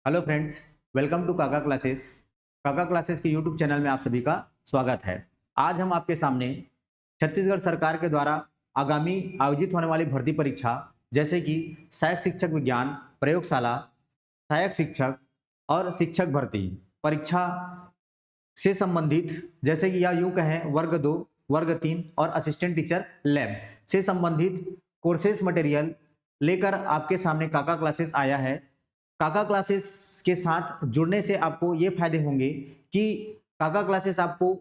Hello friends, welcome to काका classes. काका classes के यूट्यूब चैनल में आप सभी का स्वागत है। आज हम आपके सामने छत्तीसगढ़ सरकार के द्वारा आगामी आयोजित होने वाली भर्ती परीक्षा जैसे कि सहायक शिक्षक विज्ञान प्रयोगशाला, सहायक शिक्षक और शिक्षक भर्ती परीक्षा से संबंधित, जैसे कि या यूँ कहें वर्ग 2, वर्ग 3 और असिस्टेंट टीचर लैब से संबंधित कोर्सेज मटेरियल लेकर आपके सामने काका क्लासेस आया है। काका क्लासेस के साथ जुड़ने से आपको ये फायदे होंगे कि काका क्लासेस आपको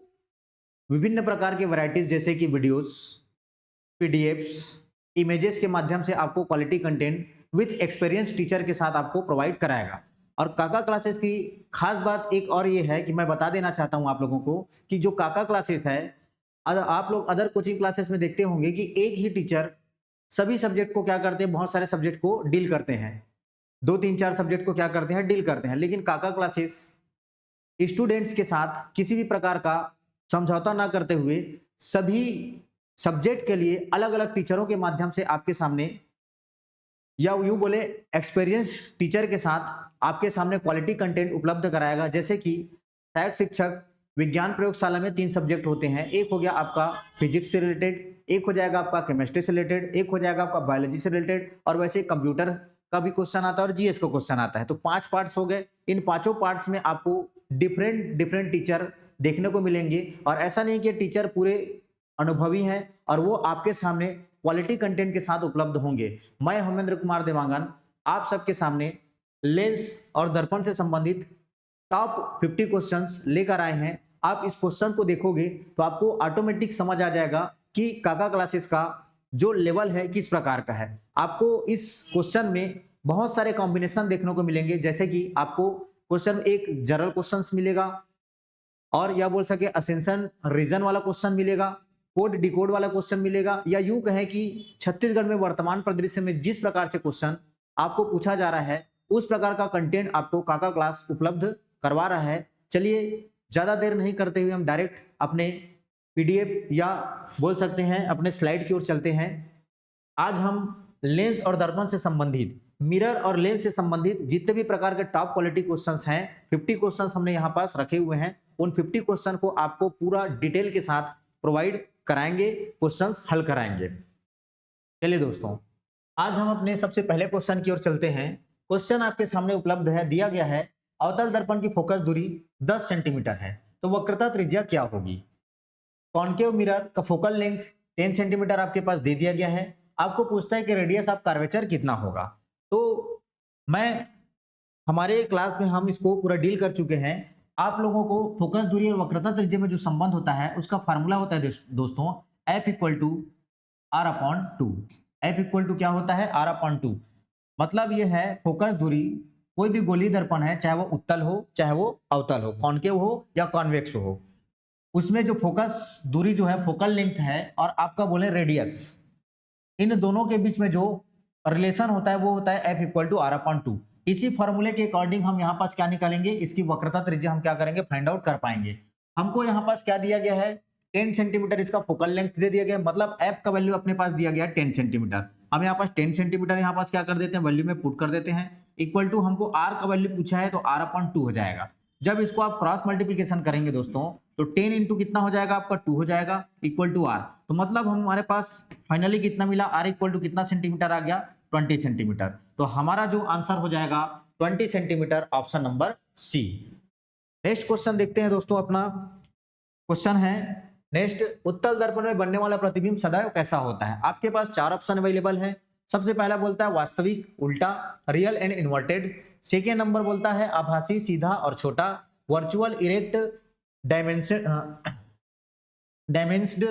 विभिन्न प्रकार के वैरायटीज जैसे कि वीडियोस, पीडीएफ्स, इमेजेस के माध्यम से आपको quality content with experience teacher के साथ आपको प्रोवाइड कराएगा। और काका क्लासेस की खास बात एक और ये है कि मैं बता देना चाहता हूँ आप लोगों को कि जो काका क्लासेस है, आप लोग अदर कोचिंग क्लासेस में देखते होंगे कि एक ही टीचर सभी सब्जेक्ट को क्या करते हैं, बहुत सारे सब्जेक्ट को डील करते हैं, 2-3-4 सब्जेक्ट को क्या करते हैं, डील करते हैं। लेकिन काका क्लासेस स्टूडेंट्स के साथ किसी भी प्रकार का समझौता ना करते हुए सभी सब्जेक्ट के लिए अलग अलग टीचरों के माध्यम से आपके सामने, या यूं बोले एक्सपीरियंस टीचर के साथ आपके सामने क्वालिटी कंटेंट उपलब्ध कराएगा। जैसे कि सहायक शिक्षक विज्ञान प्रयोगशाला में 3 सब्जेक्ट होते हैं। एक हो गया आपका फिजिक्स से रिलेटेड, एक हो जाएगा आपका केमिस्ट्री से रिलेटेड, एक हो जाएगा आपका बायोलॉजी से रिलेटेड, और वैसे कंप्यूटर का भी क्वेश्चन आता है और जीएस का क्वेश्चन आता है। तो 5 पार्ट्स हो गए। इन पांचों पार्ट्स में आपको डिफरेंट टीचर देखने को मिलेंगे, और ऐसा नहीं कि टीचर पूरे अनुभवी हैं और वो आपके सामने क्वालिटी कंटेंट के साथ उपलब्ध होंगे। मैं हेमेंद्र कुमार देवांगन आप सबके सामने लेंस और दर्पण से संबंधित टॉप 50 क्वेश्चंस लेकर आए हैं। आप इस क्वेश्चन को देखोगे तो आपको ऑटोमेटिक समझ आ जाएगा कि काका क्लासेस का जो लेवल है किस प्रकार का है। आपको इस क्वेश्चन में बहुत सारे कॉम्बिनेशन देखने को मिलेंगे, जैसे कि आपको क्वेश्चन एक जनरल क्वेश्चंस मिलेगा, और या बोल सके असेंशन रीजन वाला क्वेश्चन मिलेगा, कोड डिकोड वाला क्वेश्चन मिलेगा, या यूं कहें कि छत्तीसगढ़ में वर्तमान परिदृश्य में जिस प्रकार से क्वेश्चन आपको पूछा जा रहा है उस प्रकार का कंटेंट आपको काका क्लास उपलब्ध करवा रहा है। चलिए ज्यादा देर नहीं करते हुए हम डायरेक्ट अपने पीडीएफ या बोल सकते हैं अपने स्लाइड की ओर चलते हैं। आज हम लेंस और दर्पण से संबंधित, मिरर और लेंस से संबंधित जितने भी प्रकार के टॉप क्वालिटी क्वेश्चंस हैं, 50 क्वेश्चंस हमने यहाँ पास रखे हुए हैं। उन 50 क्वेश्चन को आपको पूरा डिटेल के साथ प्रोवाइड कराएंगे, क्वेश्चंस हल कराएंगे। चलिए दोस्तों, आज हम अपने सबसे पहले क्वेश्चन की ओर चलते हैं। क्वेश्चन आपके सामने उपलब्ध है, दिया गया है अवतल दर्पण की फोकस दूरी 10 सेंटीमीटर है, तो वक्रता त्रिज्या क्या होगी। कॉन्केव मिरर का फोकल लेंथ 10 सेंटीमीटर आपके पास दे दिया गया है। आपको पूछता है कि रेडियस ऑफ कर्वेचर कितना होगा। तो मैं हमारे क्लास में हम इसको पूरा डील कर चुके हैं। आप लोगों को फोकस दूरी और वक्रता त्रिज्या में जो संबंध होता है उसका फार्मूला होता है दोस्तों, F = R/2। F = क्या होता है, R/2। मतलब ये है फोकस दूरी, कोई भी गोलीय दर्पण है, चाहे वो उत्तल हो चाहे वो अवतल हो, कॉन्केव हो या कॉन्वेक्स हो, उसमें जो फोकस दूरी जो है, फोकल लेंथ है, और आपका बोले रेडियस, इन दोनों के बीच में जो रिलेशन होता है वो होता है F = R/2। इसी फॉर्मूले के अकॉर्डिंग हम यहाँ पास क्या निकालेंगे, इसकी वक्रता त्रिज्या हम क्या करेंगे, फाइंड आउट कर पाएंगे। हमको यहाँ पास क्या दिया गया है, 10 सेंटीमीटर इसका फोकल लेंथ दे दिया गया, मतलब F का वैल्यू अपने पास दिया गया है 10 सेंटीमीटर। हम यहाँ पास 10 सेंटीमीटर यहाँ पास क्या कर देते हैं, वैल्यू में पुट कर देते हैं। इक्वल टू हमको R का वैल्यू पूछा है तो R/2 हो जाएगा। जब इसको आप क्रॉस मल्टीप्लीकेशन करेंगे दोस्तों तो 10 इंटू कितना हो जाएगा आपका, 2 हो जाएगा, इक्वल टू R। तो मतलब हमारे पास फाइनली कितना मिला, R इक्वल टू कितना सेंटीमीटर आ गया, 20 सेंटीमीटर। तो हमारा जो आंसर हो जाएगा 20 centimetre, option number C. Next question देखते हैं दोस्तों। अपना क्वेश्चन है नेक्स्ट, उत्तल दर्पण में बनने वाला प्रतिबिंब सदैव कैसा होता है। आपके पास 4 ऑप्शन अवेलेबल है। सबसे पहला बोलता है वास्तविक, उल्टा, real and inverted. Second number बोलता है आभासी, सीधा और छोटा, वर्चुअल, इरेक्ट, डायमेंस्ड,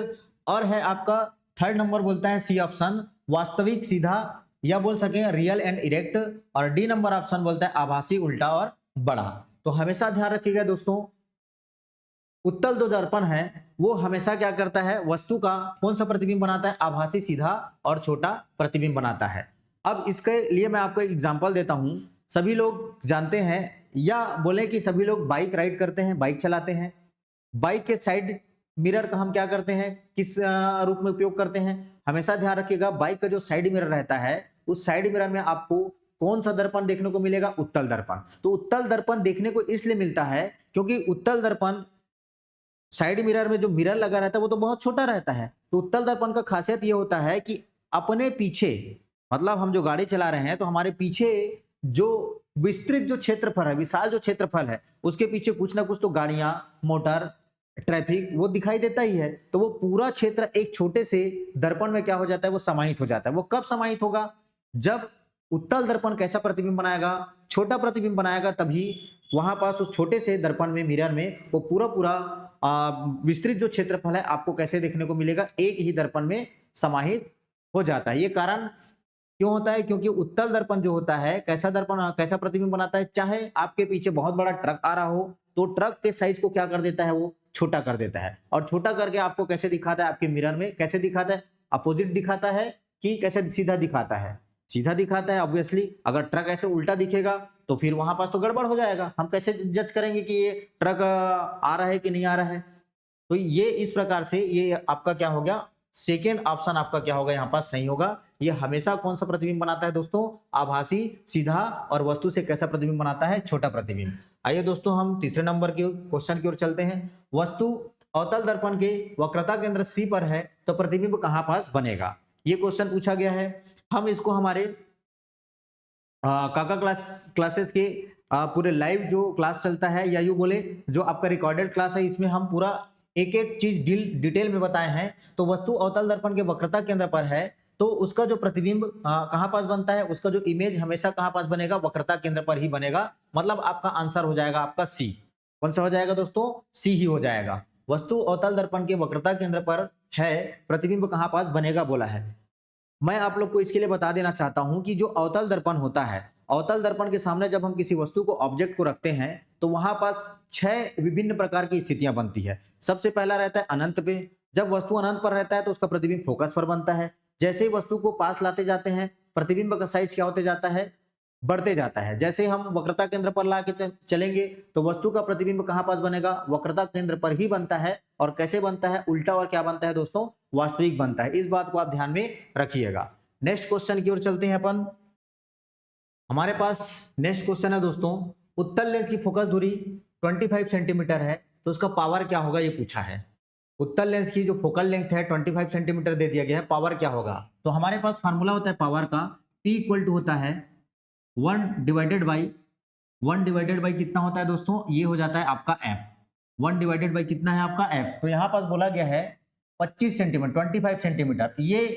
और है आपका थर्ड नंबर बोलता है सी ऑप्शन, वास्तविक, सीधा या बोल सके रियल एंड इरेक्ट, और डी नंबर ऑप्शन बोलता है आभासी, उल्टा और बड़ा। तो हमेशा ध्यान रखिएगा दोस्तों, उत्तल जो दर्पण है वो हमेशा क्या करता है, वस्तु का कौन सा प्रतिबिंब बनाता है, आभासी, सीधा और छोटा प्रतिबिंब बनाता है। अब इसके लिए मैं आपको एक एग्जांपल देता हूं। सभी लोग जानते हैं, या बोले कि सभी लोग बाइक राइड करते हैं, बाइक चलाते हैं। बाइक के साइड मिरर का हम क्या करते हैं, किस रूप में उपयोग करते हैं, हमेशा ध्यान रखिएगा। बाइक का जो साइड मिरर रहता है उस साइड मिरर में आपको कौन सा दर्पण देखने को मिलेगा? उत्तल दर्पण। तो उत्तल दर्पण देखने को इसलिए मिलता है क्योंकि उत्तल दर्पण साइड मिरर में जो मिरर लगा रहता है वो तो बहुत छोटा रहता है। तो उत्तल दर्पण का खासियत ये होता है कि अपने पीछे, मतलब हम जो गाड़ी चला रहे हैं तो हमारे पीछे जो विस्तृत जो क्षेत्रफल है, विशाल जो क्षेत्रफल है, उसके पीछे कुछ ना कुछ तो गाड़ियां, मोटर, ट्रैफिक वो दिखाई देता ही है। तो वो पूरा क्षेत्र एक छोटे से दर्पण में क्या हो जाता है? वो समाहित हो जाता है। वो कब समाहित होगा? जब उत्तल दर्पण कैसा प्रतिबिंब बनाएगा? छोटा प्रतिबिंब बनाएगा, तभी वहां पास उस छोटे से दर्पण में, मिरर में वो पूरा पूरा विस्तृत जो क्षेत्रफल है आपको कैसे देखने को मिलेगा? एक ही दर्पण में समाहित हो जाता है। ये कारण क्यों होता है? क्योंकि उत्तल दर्पण जो होता है कैसा दर्पण, कैसा प्रतिबिंब बनाता है? चाहे आपके पीछे बहुत बड़ा ट्रक आ रहा हो तो ट्रक के साइज को क्या कर देता है? वो छोटा कर देता है। और छोटा करके आपको कैसे दिखाता है? आपके मिरर में कैसे दिखाता है? अपोजिट दिखाता है कि कैसे सीधा दिखाता है? सीधा दिखाता है ऑब्वियसली। अगर ट्रक ऐसे उल्टा दिखेगा तो फिर वहां पास तो गड़बड़ हो जाएगा। हम कैसे जज करेंगे कि ये ट्रक आ रहा है कि नहीं आ रहा है? तो ये इस प्रकार से ये आपका क्या हो गया? सेकेंड ऑप्शन आपका क्या होगा? यहाँ पास सही होगा। ये हमेशा कौन सा प्रतिबिंब बनाता है दोस्तों? आभासी, सीधा और वस्तु से कैसा प्रतिबिंब बनाता है? छोटा प्रतिबिंब। आइए दोस्तों हम तीसरे नंबर के क्वेश्चन की ओर चलते हैं। वस्तु अवतल दर्पण के वक्रता केंद्र सी पर है तो प्रतिबिंब कहां पास बनेगा? ये क्वेश्चन पूछा गया है। हम इसको हमारे काका क्लासेस के पूरे लाइव जो क्लास चलता है, या यूं बोले जो आपका रिकॉर्डेड क्लास है, इसमें हम पूरा एक एक चीज डिटेल में बताए हैं। तो वस्तु अवतल दर्पण के वक्रता केंद्र पर है तो उसका जो प्रतिबिंब कहां पास बनता है? उसका जो इमेज हमेशा कहां पास बनेगा? वक्रता केंद्र पर ही बनेगा। मतलब आपका आंसर हो जाएगा आपका सी। कौन सा हो जाएगा दोस्तों? सी ही हो जाएगा। वस्तु अवतल दर्पण के वक्रता केंद्र पर है, प्रतिबिंब कहां पास बनेगा बोला है। मैं आप लोग को इसके लिए बता देना चाहता हूं कि जो अवतल दर्पण होता है, अवतल दर्पण के सामने जब हम किसी वस्तु को, ऑब्जेक्ट को रखते हैं तो वहां पास 6 विभिन्न प्रकार की स्थितियां बनती है। सबसे पहला रहता है अनंत पे। जब वस्तु अनंत पर रहता है तो उसका प्रतिबिंब फोकस पर बनता है। जैसे ही वस्तु को पास लाते जाते हैं, प्रतिबिंब का साइज क्या होते जाता है? बढ़ते जाता है। जैसे हम वक्रता केंद्र पर ला के चलेंगे तो वस्तु का प्रतिबिंब कहां पास बनेगा? वक्रता केंद्र पर ही बनता है। और कैसे बनता है? उल्टा। और क्या बनता है दोस्तों? वास्तविक बनता है। इस बात को आप ध्यान में रखिएगा। नेक्स्ट क्वेश्चन की ओर चलते हैं अपन। हमारे पास नेक्स्ट क्वेश्चन है दोस्तों, उत्तल लेंस की फोकस दूरी 25 सेंटीमीटर है तो उसका पावर क्या होगा? ये पूछा है। उत्तल लेंस की जो फोकल लेंथ है 25 सेंटीमीटर दे दिया गया है, पावर क्या होगा? तो हमारे पास फार्मूला होता है पावर का, P इक्वल टू होता है 1 डिवाइडेड बाई कितना होता है दोस्तों? ये हो जाता है आपका F। 1 डिवाइडेड बाई कितना है आपका? F। तो यहाँ पास बोला गया है 25 सेंटीमीटर, 25 सेंटीमीटर। ये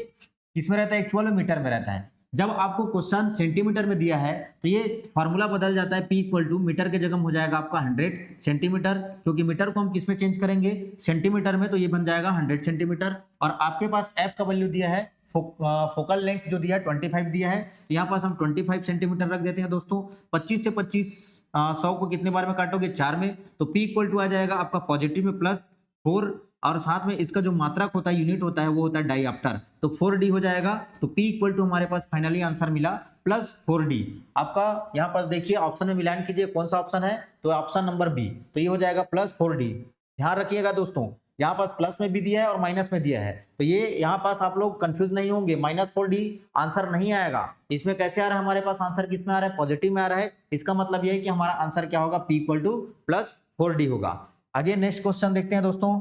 किसमें रहता है? एक्चुअल में मीटर में रहता है। जब आपको क्वेश्चन सेंटीमीटर में दिया है तो ये फार्मूला बदल जाता है। P इक्वल टू मीटर के जगह हो जाएगा आपका 100 सेंटीमीटर, क्योंकि मीटर को हम किस में चेंज करेंगे? सेंटीमीटर में। तो ये बन जाएगा 100 सेंटीमीटर। और आपके पास F का वैल्यू दिया है, फोकल लेंथ जो दिया है 25 दिया है, तो यहाँ पास हम 25 सेंटीमीटर रख देते हैं दोस्तों। 25 से 25 100 को कितने बार में काटोगे? 4 में। तो P इक्वल टू आ जाएगा आपका पॉजिटिव में +4, और साथ में इसका जो मात्रक होता है, यूनिट होता है, वो होता है डाइऑप्टर। तो 4D हो जाएगा। तो P इक्वल टू हमारे पास फाइनली आंसर मिला +4D। आपका यहाँ पास देखिए ऑप्शन में मिलान कीजिए कौन सा ऑप्शन है, तो ऑप्शन नंबर बी। तो ये हो जाएगा +4D। ध्यान रखिएगा दोस्तों, यहाँ पास प्लस में भी दिया है और माइनस में दिया है, तो ये यहाँ पास आप लोग कंफ्यूज नहीं होंगे। -4D आंसर नहीं आएगा। इसमें कैसे आ रहा है हमारे पास आंसर? किस में आ रहा है? पॉजिटिव में आ रहा है। इसका मतलब ये है कि हमारा आंसर क्या होगा? P इक्वल टू +4D होगा। आगे नेक्स्ट क्वेश्चन देखते हैं दोस्तों।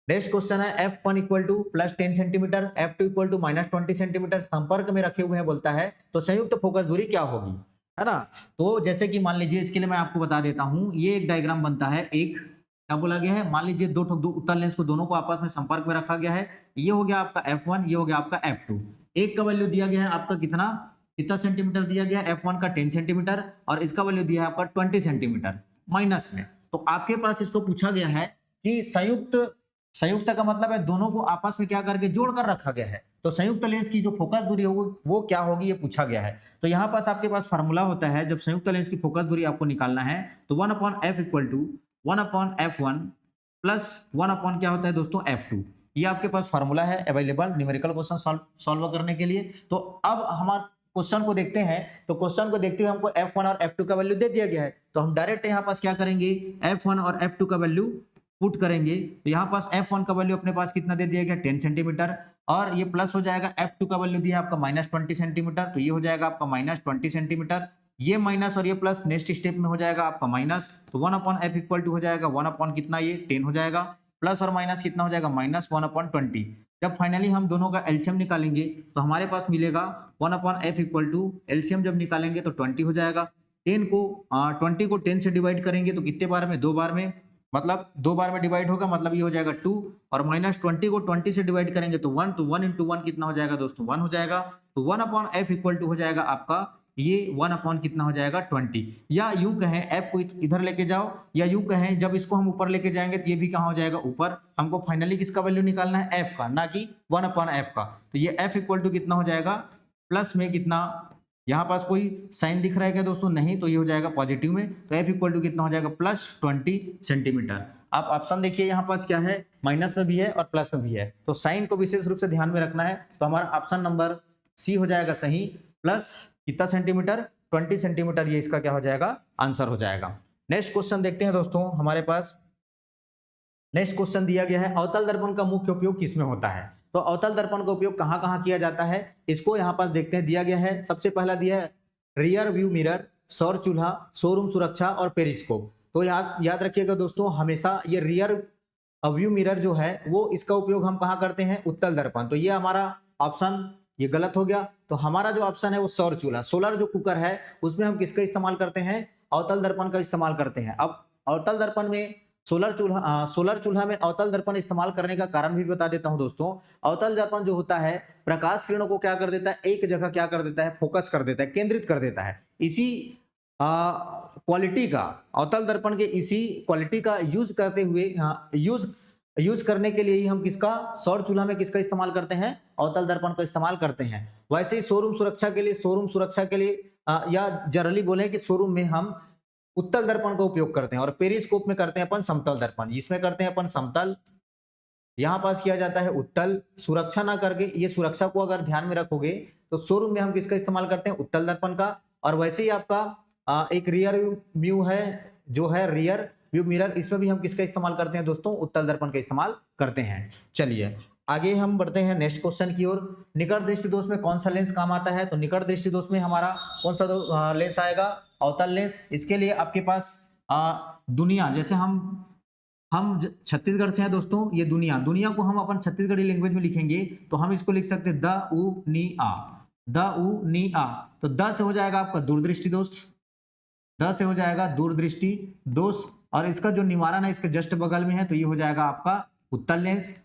नेक्स्ट क्वेश्चन है F1 equal to +10 centimetre, F2 equal to -20 centimetre संपर्क में रखे हुए हैं बोलता है, तो संयुक्त फोकस दूरी क्या होगी? है ना। तो जैसे कि मान लीजिए, इसके लिए मैं आपको बता देता हूं, ये एक डायग्राम बनता है। एक क्या बोला गया है? मान लीजिए दो उत्तल लेंस को, दोनों को आपस में संपर्क में रखा गया है। ये हो गया आपका F1, ये हो गया आपका F2। एक का वैल्यू दिया गया है आपका कितना सेंटीमीटर दिया गया है? F1 का 10 सेंटीमीटर, और इसका वैल्यू दिया है आपका 20 सेंटीमीटर माइनस में। तो आपके पास इसको पूछा गया है कि संयुक्त का मतलब है दोनों को आपस में क्या करके जोड़कर रखा गया है। तो संयुक्त लेंस की जो फोकस दूरी होगी वो क्या होगी, ये पूछा गया है। तो यहाँ पास आपके पास फार्मूला होता है, जब संयुक्त लेंस की फोकस दूरी आपको निकालना है तो 1/f equal to 1/f1 plus 1/ क्या होता है दोस्तों? F2। ये आपके पास फार्मूला है अवेलेबल न्यूमेरिकल क्वेश्चन सॉल्व करने के लिए। तो अब हमारे क्वेश्चन को देखते हैं। तो क्वेश्चन को देखते हुए हमको F1 और F2 का वैल्यू दे दिया गया है, तो हम डायरेक्ट यहाँ पास क्या करेंगे? F1 और F2 का वैल्यू पुट करेंगे। तो यहाँ पास F1 का वैल्यू अपने पास कितना दे दिया गया? 10 सेंटीमीटर। और ये प्लस हो जाएगा, F2 का वैल्यू दिया है आपका -20 सेंटीमीटर, तो ये हो जाएगा आपका -20 सेंटीमीटर। ये माइनस और ये प्लस नेक्स्ट स्टेप में हो जाएगा आपका माइनस, तो 1/f इक्वल टू हो जाएगा 1 कितना, ये 10 हो जाएगा, प्लस और माइनस कितना हो जाएगा -1/20। जब फाइनली हम दोनों का एलसीएम निकालेंगे तो हमारे पास मिलेगा 1/f इक्वल टू, एलसीएम जब निकालेंगे तो 20 हो जाएगा। 10 को 20 को 10 से डिवाइड करेंगे तो कितने बार में, 2 बार में, मतलब 2 बार में डिवाइड होगा, मतलब ये हो जाएगा 2, और -20 को 20 से डिवाइड करेंगे तो 1, तो 1 इंटू 1 कितना हो जाएगा दोस्तों, 1 हो जाएगा। तो 1/f इक्वल टू हो जाएगा आपका ये 1 कितना हो जाएगा 20, या यूं कहें f को इधर लेके जाओ, या यूं कहें जब इसको हम ऊपर लेके जाएंगे तो ये भी कहाँ हो जाएगा ऊपर। हमको फाइनली किसका वैल्यू निकालना है, f का, ना कि 1/f का। तो ये f इक्वल टू कितना हो जाएगा, प्लस में कितना, यहाँ पास कोई साइन दिख रहा है क्या दोस्तों, नहीं, तो ये हो जाएगा पॉजिटिव में, तो f इक्वल टू कितना हो जाएगा +20 सेंटीमीटर। आप ऑप्शन देखिए यहाँ पास क्या है, माइनस में भी है और प्लस में भी है, तो साइन को विशेष रूप से ध्यान में रखना है। तो हमारा ऑप्शन नंबर सी हो जाएगा सही, प्लस कितना सेंटीमीटर, 20 सेंटीमीटर, ये इसका क्या हो जाएगा, आंसर हो जाएगा। नेक्स्ट क्वेश्चन देखते हैं दोस्तों, हमारे पास नेक्स्ट क्वेश्चन दिया गया है, अवतल दर्पण का मुख्य उपयोग किसमें होता है। तो अवतल दर्पण का उपयोग कहाँ कहाँ किया जाता है, इसको यहाँ पास देखते हैं, दिया गया है। सबसे पहला दिया है रियर व्यू मिरर, सौर चूल्हा, शोरूम सुरक्षा और पेरिस्कोप। तो याद रखिएगा दोस्तों, हमेशा ये रियर व्यू मिरर जो है वो इसका उपयोग हम कहाँ करते हैं, उत्तल दर्पण। तो ये हमारा ऑप्शन ये गलत हो गया, तो हमारा जो ऑप्शन है वो सौर चूल्हा, सोलर जो कुकर है उसमें हम किसका इस्तेमाल करते हैं, अवतल दर्पण का इस्तेमाल करते हैं। अब अवतल दर्पण में सोलर चूल्हा में अवतल दर्पण इस्तेमाल करने का कारण भी बता देता हूं दोस्तों। अवतल दर्पण जो होता है प्रकाश किरणों को क्या कर देता है, एक जगह क्या कर देता है, फोकस कर देता है, केंद्रित कर देता है। इसी क्वालिटी का, अवतल दर्पण के इसी क्वालिटी का यूज करते हुए यूज करने के लिए ही हम किसका, सौर चूल्हा में किसका इस्तेमाल करते हैं, अवतल दर्पण का इस्तेमाल करते हैं। वैसे ही शोरूम सुरक्षा के लिए या जनरली बोले कि शोरूम में हम उत्तल दर्पण का उपयोग करते हैं, और पेरिस्कोप में करते हैं अपन समतल दर्पण। इसमें करते हैं अपन समतल, यहाँ पास किया जाता है उत्तल, सुरक्षा ना करके, ये सुरक्षा को अगर ध्यान में रखोगे तो शोरूम में हम किसका इस्तेमाल करते हैं, उत्तल दर्पण का। और वैसे ही आपका एक रियर व्यू है जो है रियर व्यू मिरर, इसमें भी हम किसका इस्तेमाल करते हैं दोस्तों, उत्तल दर्पण का इस्तेमाल करते हैं। चलिए आगे हम बढ़ते हैं नेक्स्ट क्वेश्चन की ओर। निकट दृष्टि दोष में कौन सा लेंस काम आता है, तो निकट दृष्टि दोष में हमारा कौन सा लेंस आएगा, अवतल लेंस। इसके लिए आपके पास दुनिया, जैसे हम छत्तीसगढ़ से हैं दोस्तों, ये दुनिया को हम अपन छत्तीसगढ़ी लैंग्वेज में लिखेंगे तो हम इसको लिख सकते हैं द उ नी आ, द उ नी आ। तो द से हो जाएगा आपका दूरदृष्टि दोष, द से हो जाएगा दूरदृष्टि दोष, और इसका जो निवारण है इसके जस्ट बगल में है, तो ये हो जाएगा आपका उत्तल लेंस।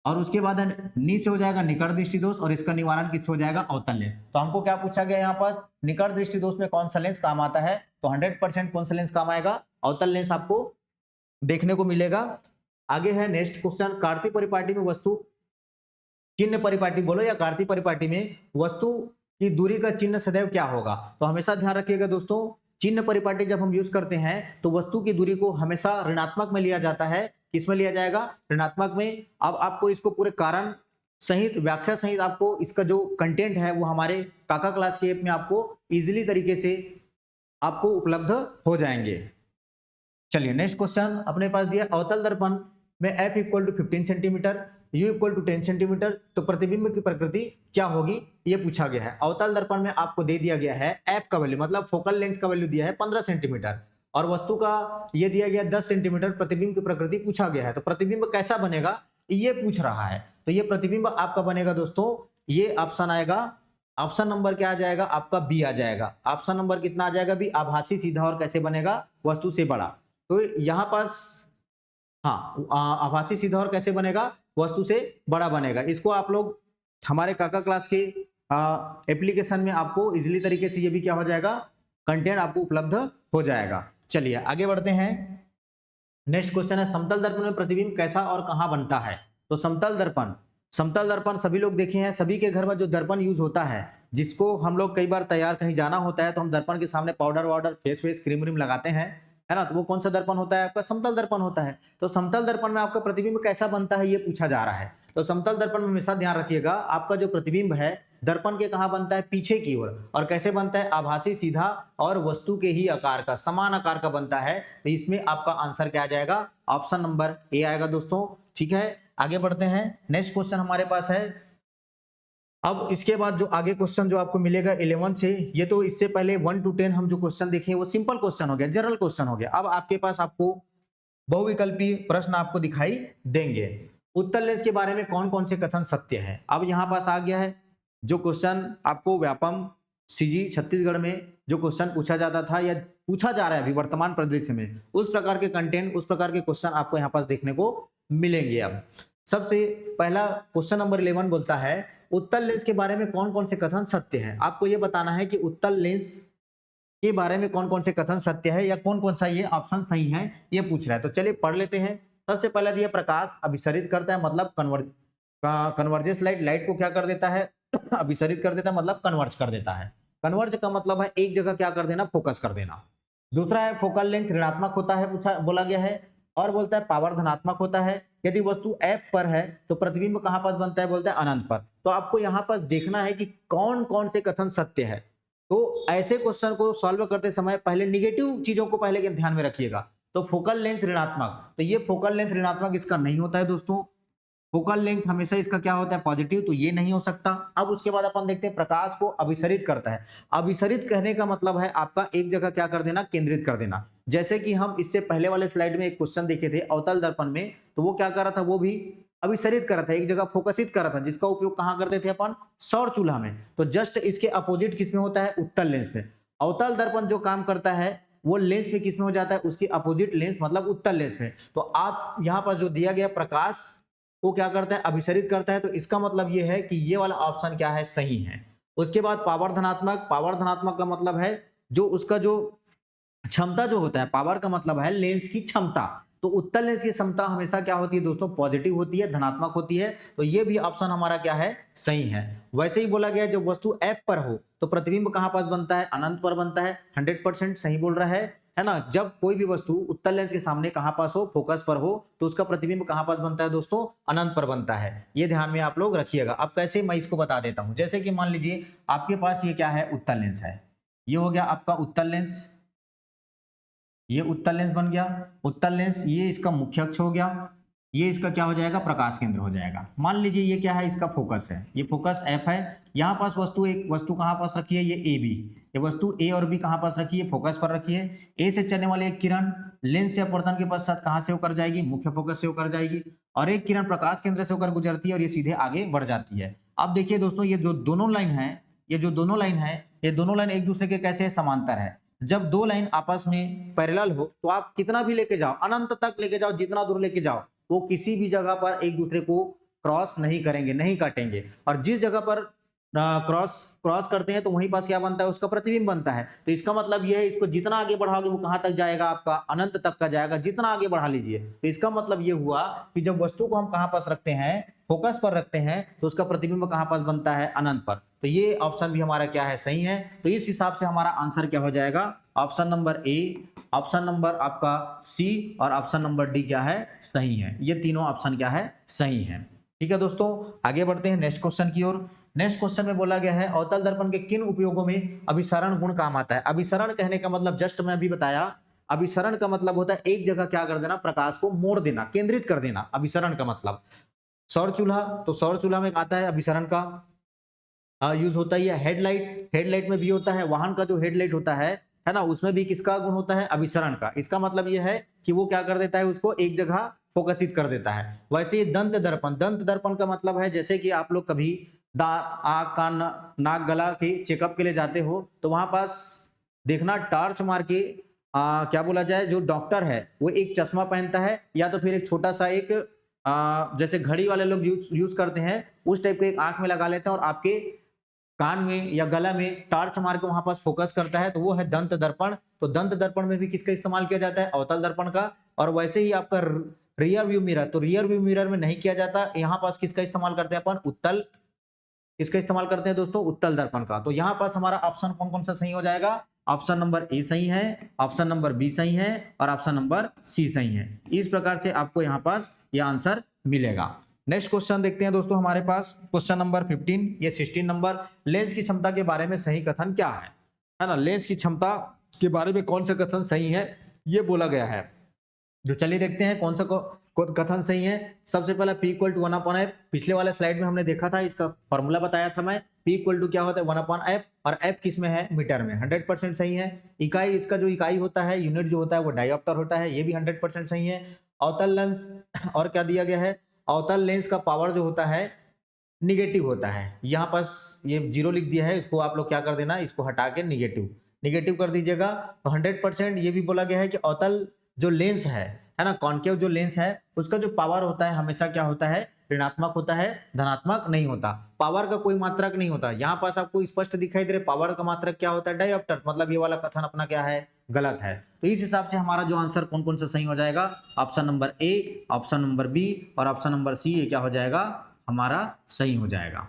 और उसके बाद नी से हो जाएगा निकट दृष्टि दोष, और इसका निवारण किससे हो जाएगा, अवतल लेंस। तो हमको क्या पूछा गया यहाँ पास, निकट दृष्टि दोष में कौन सा लेंस काम आता है, तो 100% कौन सा लेंस काम आएगा, अवतल लेंस आपको देखने को मिलेगा। आगे है नेक्स्ट क्वेश्चन, कार्तीय परिपाटी में वस्तु, चिन्ह परिपाटी बोलो या कार्तीय परिपाटी में वस्तु की दूरी का चिन्ह सदैव क्या होगा। तो हमेशा ध्यान रखिएगा दोस्तों, चिन्ह परिपाटी जब हम यूज करते हैं तो वस्तु की दूरी को हमेशा ऋणात्मक में लिया जाता है। किसमें लिया जाएगा, ऋणात्मक में। अब आपको इसको पूरे कारण सहित, व्याख्या सहित आपको इसका जो कंटेंट है वो हमारे काका क्लास के ऐप में आपको इजीली तरीके से आपको उपलब्ध हो जाएंगे। चलिए नेक्स्ट क्वेश्चन अपने पास दिया, अवतल दर्पण में f equal to 15 centimetre, u equal to 10 centimetre, तो प्रतिबिंब की प्रकृति क्या होगी, ये पूछा गया है। अवतल दर्पण में आपको दे दिया गया है f का वैल्यू, मतलब फोकल लेंथ का वैल्यू दिया है 15 सेंटीमीटर, और वस्तु का ये दिया गया 10 सेंटीमीटर, प्रतिबिंब की प्रकृति पूछा गया है। तो प्रतिबिंब कैसा बनेगा ये पूछ रहा है, तो ये प्रतिबिंब आपका बनेगा दोस्तों, ये ऑप्शन आएगा, ऑप्शन नंबर क्या आ जाएगा आपका, बी आ जाएगा। ऑप्शन नंबर कितना आ जाएगा, बी, आभासी सीधा और कैसे बनेगा, वस्तु से बड़ा। तो यहाँ पास हाँ, आभासी सीधा और कैसे बनेगा, वस्तु से बड़ा बनेगा। इसको आप लोग हमारे काका क्लास के एप्लीकेशन में आपको इजीली तरीके से ये भी क्या हो जाएगा, कंटेंट आपको उपलब्ध हो जाएगा। चलिए आगे बढ़ते हैं। नेक्स्ट क्वेश्चन है, समतल दर्पण में प्रतिबिंब कैसा और कहाँ बनता है। तो समतल दर्पण सभी लोग देखे हैं, सभी के घर में जो दर्पण यूज होता है, जिसको हम लोग कई बार तैयार कहीं जाना होता है तो हम दर्पण के सामने पाउडर वाउडर फेस क्रीम व्रीम लगाते हैं, है ना। तो वो कौन सा दर्पण होता है आपका, समतल दर्पण होता है। तो समतल दर्पण में आपका प्रतिबिंब कैसा बनता है ये पूछा जा रहा है। तो समतल दर्पण में हमेशा ध्यान रखिएगा, आपका जो प्रतिबिंब है दर्पण के कहाँ बनता है, पीछे की ओर, और कैसे बनता है, आभासी सीधा और वस्तु के ही आकार का, समान आकार का बनता है। तो इसमें आपका आंसर क्या आ जाएगा, ऑप्शन नंबर ए आएगा दोस्तों, ठीक है। आगे बढ़ते हैं। नेक्स्ट क्वेश्चन हमारे पास है, अब इसके बाद जो आगे क्वेश्चन जो आपको मिलेगा 11 से, ये तो इससे पहले 1 to 10 हम जो क्वेश्चन देखे वो सिंपल क्वेश्चन हो गया, जनरल क्वेश्चन हो गया। अब आपके पास आपको बहुविकल्पी प्रश्न आपको दिखाई देंगे। उत्तर लेंस के बारे में कौन कौन से कथन सत्य है। अब यहाँ पास आ गया है जो क्वेश्चन आपको व्यापम सीजी छत्तीसगढ़ में जो क्वेश्चन पूछा जाता था या पूछा जा रहा है अभी वर्तमान परिदृश्य में, उस प्रकार के कंटेंट, उस प्रकार के क्वेश्चन आपको यहाँ पास देखने को मिलेंगे। अब सबसे पहला क्वेश्चन नंबर 11 बोलता है उत्तल लेंस के बारे में कौन कौन से कथन सत्य हैं। आपको ये बताना है कि उत्तल लेंस के बारे में कौन कौन से कथन सत्य है या कौन कौन सा ये ऑप्शन सही है, ये पूछ रहा है। तो चलिए पढ़ लेते हैं। सबसे पहला दिया प्रकाश अभिसरित करता है, मतलब कन्वर्जेंस लाइट, लाइट को क्या कर देता है अभिसरित कर देता है, मतलब कन्वर्ज कर देता है। कन्वर्ज का मतलब है एक जगह क्या कर देना, फोकस कर देना। दूसरा है फोकल लेंथ ऋणात्मक होता है, पूछा बोला गया है। और बोलता है पावर धनात्मक होता है। यदि वस्तु F पर है तो प्रतिबिंब कहां पास बनता है, बोलता है अनंत पर। तो आपको यहाँ पर देखना है कि कौन कौन से कथन सत्य है। तो ऐसे क्वेश्चन को सॉल्व करते समय पहले निगेटिव चीजों को पहले ध्यान में रखिएगा। तो फोकल लेंथ ऋणात्मक, तो ये फोकल लेंथ ऋणात्मक इसका नहीं होता है दोस्तों। फोकल लेंथ हमेशा इसका क्या होता है, पॉजिटिव, तो ये नहीं हो सकता। अब उसके बाद अपन देखते हैं प्रकाश को अभिसरित करता है। अभिसरित कहने का मतलब है आपका एक जगह क्या कर देना, केंद्रित कर देना। जैसे कि हम इससे पहले वाले स्लाइड में एक क्वेश्चन देखे थे अवतल दर्पण में, तो वो क्या कर रहा था, वो भी अभिसरित कर रहा था, एक जगह फोकसित कर रहा था, जिसका उपयोग कहां करते थे अपन, सौर चूल्हा में। तो जस्ट इसके अपोजिट किसमें होता है, उत्तल लेंस में। अवतल दर्पण जो काम करता है वो लेंस में किसमें हो जाता है, उसके अपोजिट लेंस मतलब उत्तल लेंस में। तो आप यहाँ पर जो दिया गया प्रकाश वो क्या करता है, अभिसरित करता है। तो इसका मतलब ये है कि ये वाला ऑप्शन क्या है, सही है। उसके बाद पावर धनात्मक, पावर धनात्मक का मतलब है जो उसका जो क्षमता जो होता है, पावर का मतलब है लेंस की क्षमता। तो उत्तल लेंस की क्षमता हमेशा क्या होती है दोस्तों, पॉजिटिव होती है, धनात्मक होती है। तो ये भी ऑप्शन हमारा क्या है, सही है। वैसे ही बोला गया जब वस्तु F पर हो तो प्रतिबिंब कहां पास बनता है, अनंत पर बनता है। 100% सही बोल रहा है ना। जब कोई भी वस्तु उत्तल लेंस के सामने कहां पास हो, फोकस पर हो, तो उसका प्रतिबिंब कहां पास बनता है दोस्तों, अनंत पर बनता है। ये ध्यान में आप लोग रखिएगा। अब कैसे, मैं इसको बता देता हूं। जैसे कि मान लीजिए आपके पास ये क्या है, उत्तल लेंस है। ये हो गया आपका उत्तल लेंस, ये उत्तल लेंस बन गया। उत्तल लेंस ये इसका मुख्य अक्ष हो गया, ये इसका क्या हो जाएगा, प्रकाश केंद्र हो जाएगा। मान लीजिए ये क्या है, इसका फोकस है, ये फोकस F है। यहाँ पास वस्तु, एक वस्तु कहाँ पास रखी है, ये AB। ये वस्तु A और B कहाँ पास रखी है, फोकस पर रखी है। A से चलने वाली एक किरण लेंस या अपवर्तन के पश्चात कहाँ से होकर जाएगी, मुख्य फोकस से होकर जाएगी। और एक किरण प्रकाश केंद्र से होकर गुजरती है और ये सीधे आगे बढ़ जाती है। अब देखिए दोस्तों, ये जो दोनों लाइन है, ये जो दोनों लाइन है, ये दोनों लाइन एक दूसरे के कैसे समांतर है। जब दो लाइन आपस में पैरेलल हो तो आप कितना भी लेके जाओ, अनंत तक लेके जाओ, जितना दूर लेके जाओ, वो किसी भी जगह पर एक दूसरे को क्रॉस नहीं करेंगे, नहीं काटेंगे। और जिस जगह पर क्रॉस करते हैं तो वहीं पास क्या बनता है, उसका प्रतिबिंब बनता है। तो इसका मतलब ये है, इसको जितना आगे बढ़ाओगे वो कहां तक जाएगा, आपका अनंत तक का जाएगा, जितना आगे बढ़ा लीजिए। तो इसका मतलब ये हुआ कि जब वस्तु को हम कहां पास रखते हैं, फोकस पर रखते हैं, तो उसका प्रतिबिंब कहां पास बनता है, अनंत पर। तो ये ऑप्शन भी हमारा क्या है, सही है। तो इस हिसाब से हमारा आंसर क्या हो जाएगा, option number A, option number आपका सी और ऑप्शन नंबर डी क्या है, सही है। ये तीनों ऑप्शन क्या है, सही है। ठीक है दोस्तों, आगे बढ़ते हैं नेक्स्ट क्वेश्चन की ओर। नेक्स्ट क्वेश्चन में बोला गया है अवतल दर्पण के किन उपयोगों में अभिसरण गुण काम आता है। अभिसरण कहने का मतलब जस्ट मैं अभी बताया, अभिसरण का मतलब होता है एक जगह क्या कर देना, प्रकाश को मोड़ देना, केंद्रित कर देना, अभिसरण का मतलब। सौर चूल्हा, तो सौर चूल्हा में आता है अभिसरण का यूज होता ही है। हेडलाइट, हेडलाइट में भी होता है। वाहन का जो हेडलाइट होता है ना, उसमें भी किसका गुण होता है, अभिसरण का। इसका मतलब यह है कि वो क्या कर देता है, उसको एक जगह फोकसित कर देता है। वैसे ही दंत दर्पण, दंत दर्पण का मतलब है जैसे कि आप लोग कभी दांत, आंख, कान, नाक, गला के चेकअप के लिए जाते हो तो वहां पास देखना टॉर्च मार के क्या बोला जाए, जो डॉक्टर है वो एक चश्मा पहनता है या तो फिर एक छोटा सा एक जैसे घड़ी वाले लोग यूज करते हैं, उस टाइप के एक आंख में लगा लेते हैं और आपके कान में या गला में टॉर्च मार के वहां पास फोकस करता है, तो वो है दंत दर्पण। तो दंत दर्पण में भी किसका इस्तेमाल किया जाता है, अवतल दर्पण का। और वैसे ही आपका रियर व्यू मिरर, तो रियर व्यू मिरर में नहीं किया जाता, यहाँ पास किसका इस्तेमाल करते हैं अपन, उत्तल, किसका इस्तेमाल करते हैं दोस्तों, उत्तल दर्पण का। तो यहाँ पास हमारा ऑप्शन कौन कौन सा सही हो जाएगा, ऑप्शन नंबर ए सही है, ऑप्शन नंबर बी सही है और ऑप्शन नंबर सी सही है। इस प्रकार से आपको यहाँ पास यह आंसर मिलेगा। नेक्स्ट क्वेश्चन देखते हैं दोस्तों हमारे पास, क्वेश्चन नंबर 15, ये 16 नंबर। लेंस की क्षमता के बारे में सही कथन क्या है ना। लेंस की क्षमता के बारे में कौन सा कथन सही है, ये बोला गया है। जो चलिए देखते हैं कौन सा कथन सही है। सबसे पहला P इक्वल टू 1/f, पिछले वाले स्लाइड में हमने देखा था, इसका फॉर्मूला बताया था मैं। P इक्वल टू क्या होता है 1/f, और f किस में है, मीटर में। 100% सही है। इकाई, इसका जो इकाई होता है, यूनिट जो होता है वो डायोप्टर होता है, ये भी 100% सही है। अवतल लेंस, और क्या दिया गया है, अवतल लेंस का पावर जो होता है निगेटिव होता है। यहाँ पास ये 0 लिख दिया है, इसको आप लोग क्या कर देना, इसको हटा के निगेटिव निगेटिव कर दीजिएगा। तो 100% ये भी बोला गया है कि अवतल जो लेंस है ना, कॉन्केव जो लेंस है, उसका जो पावर होता है हमेशा क्या होता है, ऋणात्मक होता है, धनात्मक नहीं होता। पावर का कोई मात्रक नहीं होता। यहाँ पास आपको स्पष्ट दिखाई दे रहा है, पावर का मात्रक क्या होता है, डायोप्टर। मतलब ये वाला कथन अपना क्या है, गलत है। तो इस हिसाब से हमारा जो आंसर कौन कौन सा सही हो जाएगा, option number A, option number B और ऑप्शन नंबर सी, ये क्या हो जाएगा, हमारा सही हो जाएगा।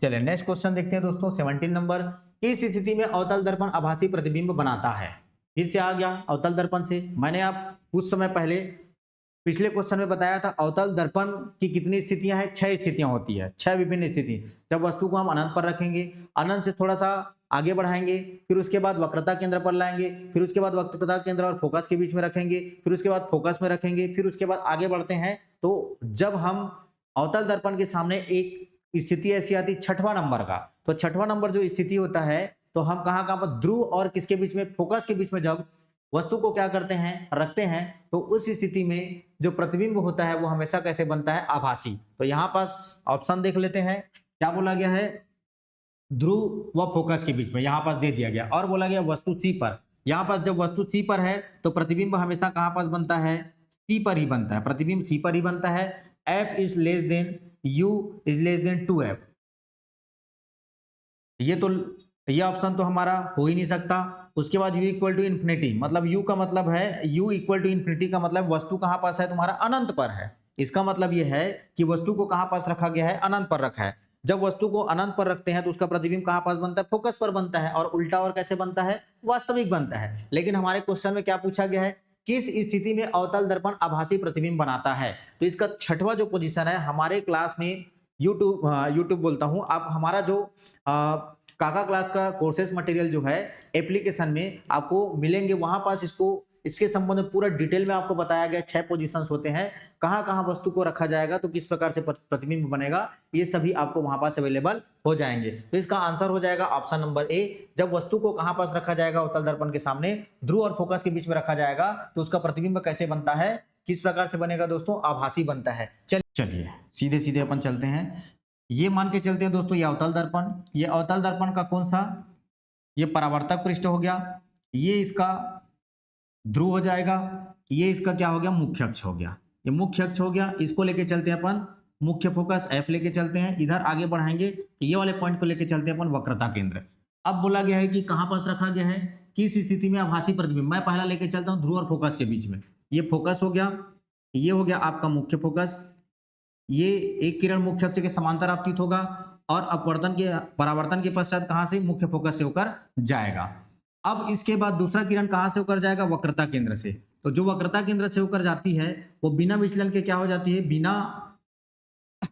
चलिए नेक्स्ट क्वेश्चन देखते हैं दोस्तों, 17 नंबर। इस स्थिति में अवतल दर्पण आभासी प्रतिबिंब बनाता है। फिर से आ गया अवतल दर्पण से। मैंने आप कुछ समय पहले पिछले क्वेश्चन में बताया था, अवतल दर्पण की कितनी स्थितियां हैं, 6 स्थितियां होती है, 6 विभिन्न स्थिति। जब वस्तु को हम अनंत पर रखेंगे, अनंत से थोड़ा सा आगे बढ़ाएंगे, फिर उसके बाद वक्रता केंद्र पर लाएंगे, फिर उसके बाद वक्रता केंद्र और फोकस के बीच में रखेंगे, फिर उसके बाद फोकस में रखेंगे, फिर उसके बाद आगे बढ़ते हैं। तो जब हम अवतल दर्पण के सामने एक स्थिति ऐसी आती है 6वां नंबर का, तो 6वां नंबर जो स्थिति होता है, तो हम कहाँ कहाँ पर, ध्रुव और किसके बीच में, फोकस के बीच में जब वस्तु को क्या करते हैं, रखते हैं, तो उस स्थिति में जो प्रतिबिंब होता है वो हमेशा कैसे बनता है, आभासी। तो यहाँ पास ऑप्शन देख लेते हैं, क्या बोला गया है, ध्रुव व फोकस के बीच में, यहाँ पास दे दिया गया। और बोला गया वस्तु सी पर, यहाँ पास जब वस्तु सी पर है तो प्रतिबिंब हमेशा कहाँ पास बनता है, सी पर ही बनता है, प्रतिबिंब सी पर ही बनता है। f is less than u is less than 2f, ये ऑप्शन तो हमारा हो ही नहीं सकता। उसके बाद u इक्वल टू इन्फिनिटी, मतलब u का मतलब है, u इक्वल टू इन्फिनिटी का मतलब वस्तु कहाँ पास है, तुम्हारा अनंत पर है। इसका मतलब यह है कि वस्तु को कहाँ पास रखा गया है, अनंत पर रखा है। जब वस्तु को अनंत पर रखते हैं तो उसका प्रतिबिंब कहाँ पास बनता है, फोकस पर बनता है, और उल्टा और कैसे बनता है, वास्तविक बनता है। लेकिन हमारे क्वेश्चन में क्या पूछा गया है, किस स्थिति में अवतल दर्पण आभासी प्रतिबिंब बनाता है। तो इसका 6वां जो पोजीशन है, हमारे क्लास में यूट्यूब बोलता हूं, आप हमारा जो काका क्लास का कोर्सेस मटेरियल जो है एप्लीकेशन में आपको मिलेंगे, वहां पास इसके संबंध में पूरा डिटेल में आपको बताया गया। 6 पोजीशंस होते हैं, कहां कहां वस्तु को रखा जाएगा, तो किस प्रकार से प्रतिबिंब बनेगा, ये सभी आपको वहां पास अवेलेबल हो जाएंगे। तो इसका आंसर हो जाएगा ऑप्शन नंबर ए। जब वस्तु को कहां पास रखा जाएगा, अवतल दर्पण के सामने, ध्रुव और फोकस के बीच में रखा जाएगा, तो उसका प्रतिबिंब कैसे बनता है, किस प्रकार से बनेगा दोस्तों, आभासी बनता है। चलिए सीधे सीधे अपन चलते हैं। ये मान के चलते हैं दोस्तों, ये अवतल दर्पण, ये अवतल दर्पण का कौन सा, ये परावर्तक पृष्ठ हो गया, ये इसका ध्रुव हो जाएगा, ये इसका क्या हो गया, मुख्य अक्ष हो गया, ये मुख्य अक्ष हो गया। इसको लेके चलते हैं अपन मुख्य फोकस f लेके चलते हैं, इधर आगे बढ़ाएंगे, ये वाले पॉइंट को लेके चलते हैं अपन वक्रता केंद्र। अब बोला गया है कि कहां पास रखा गया है, किस स्थिति में आभासी प्रतिबिंब। मैं पहला लेके चलता हूं ध्रुव और फोकस के बीच में। ये फोकस हो गया, ये हो गया आपका मुख्य फोकस, ये एक किरण मुख्य अक्ष के समांतर आपतित होगा, और अपवर्तन के परावर्तन के पश्चात कहां से, मुख्य फोकस से होकर जाएगा। अब इसके बाद दूसरा किरण कहां से होकर जाएगा, वक्रता केंद्र से। तो जो वक्रता केंद्र से होकर जाती है वो बिना विचलन के क्या हो जाती है, बिना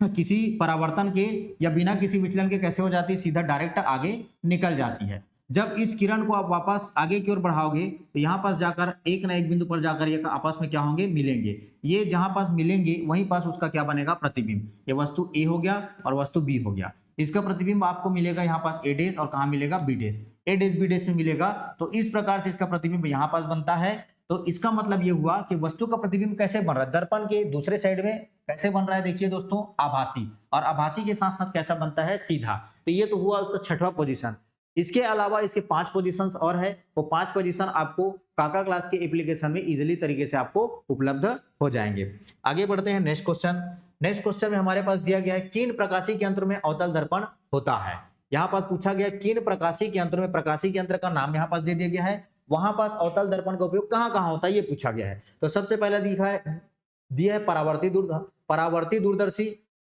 किसी परावर्तन के या बिना किसी विचलन के कैसे हो जाती है, सीधा डायरेक्ट आगे निकल जाती है। जब इस किरण को आप वापस आगे की ओर बढ़ाओगे तो यहाँ पास जाकर एक ना एक बिंदु पर जाकर ये आपस में क्या होंगे, मिलेंगे। ये जहां पास मिलेंगे वहीं पास उसका क्या बनेगा, प्रतिबिंब। ये वस्तु ए हो गया और वस्तु बी हो गया। इसका प्रतिबिंब आपको मिलेगा यहाँ पास ए डेश, और कहाँ मिलेगा, बी डेश, ए डेश बी डेश में मिलेगा। तो इस प्रकार से इसका प्रतिबिंब यहाँ पास बनता है। तो इसका मतलब ये हुआ कि वस्तु का प्रतिबिंब कैसे बन रहा है, दर्पण के दूसरे साइड में कैसे बन रहा है, देखिए दोस्तों, आभासी। और आभासी के साथ साथ कैसा बनता है, सीधा। तो ये तो हुआ उसका 6वां पोजीशन। इसके अलावा इसके 5 पोजीशंस और है, वो 5 पोजीशन आपको काका क्लास के एप्लीकेशन में इजीली तरीके से आपको उपलब्ध हो जाएंगे। आगे बढ़ते हैं नेक्स्ट क्वेश्चन। नेक्स्ट क्वेश्चन में हमारे पास दिया गया है, किन प्रकाशिक यंत्र में अवतल दर्पण होता है। यहाँ पास पूछा गया किन प्रकाशिक यंत्र में, प्रकाशिक यंत्र का नाम यहाँ पास दे दिया गया है, वहां पास अवतल दर्पण का उपयोग कहाँ कहाँ होता है ये पूछा गया है। तो सबसे पहले दिया है परावर्ती दूरदर्शी।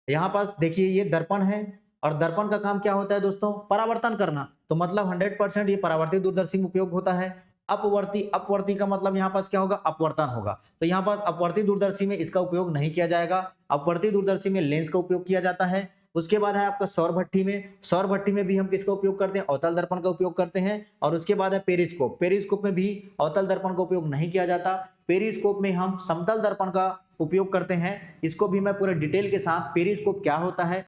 यहाँ पास देखिए ये दर्पण है, और दर्पण का काम क्या होता है दोस्तों, परावर्तन करना। तो मतलब 100% ये परावर्ती दूरदर्शी में उपयोग होता है। अपवर्ती का मतलब यहाँ पास क्या होगा, अपवर्तन होगा। तो यहाँ पास अपवर्ती दूरदर्शी में इसका उपयोग नहीं किया जाएगा। अपवर्ती दूरदर्शी में लेंस का उपयोग किया जाता है। उसके बाद है आपका सौर भट्ठी में भी हम किसका उपयोग करते हैं, अवतल दर्पण का उपयोग करते हैं। और उसके बाद है पेरिस्कोप में भी अवतल दर्पण का उपयोग नहीं किया जाता। पेरिस्कोप में हम समतल दर्पण का उपयोग करते हैं। इसको भी मैं पूरे डिटेल के साथ पेरिस्कोप क्या होता है,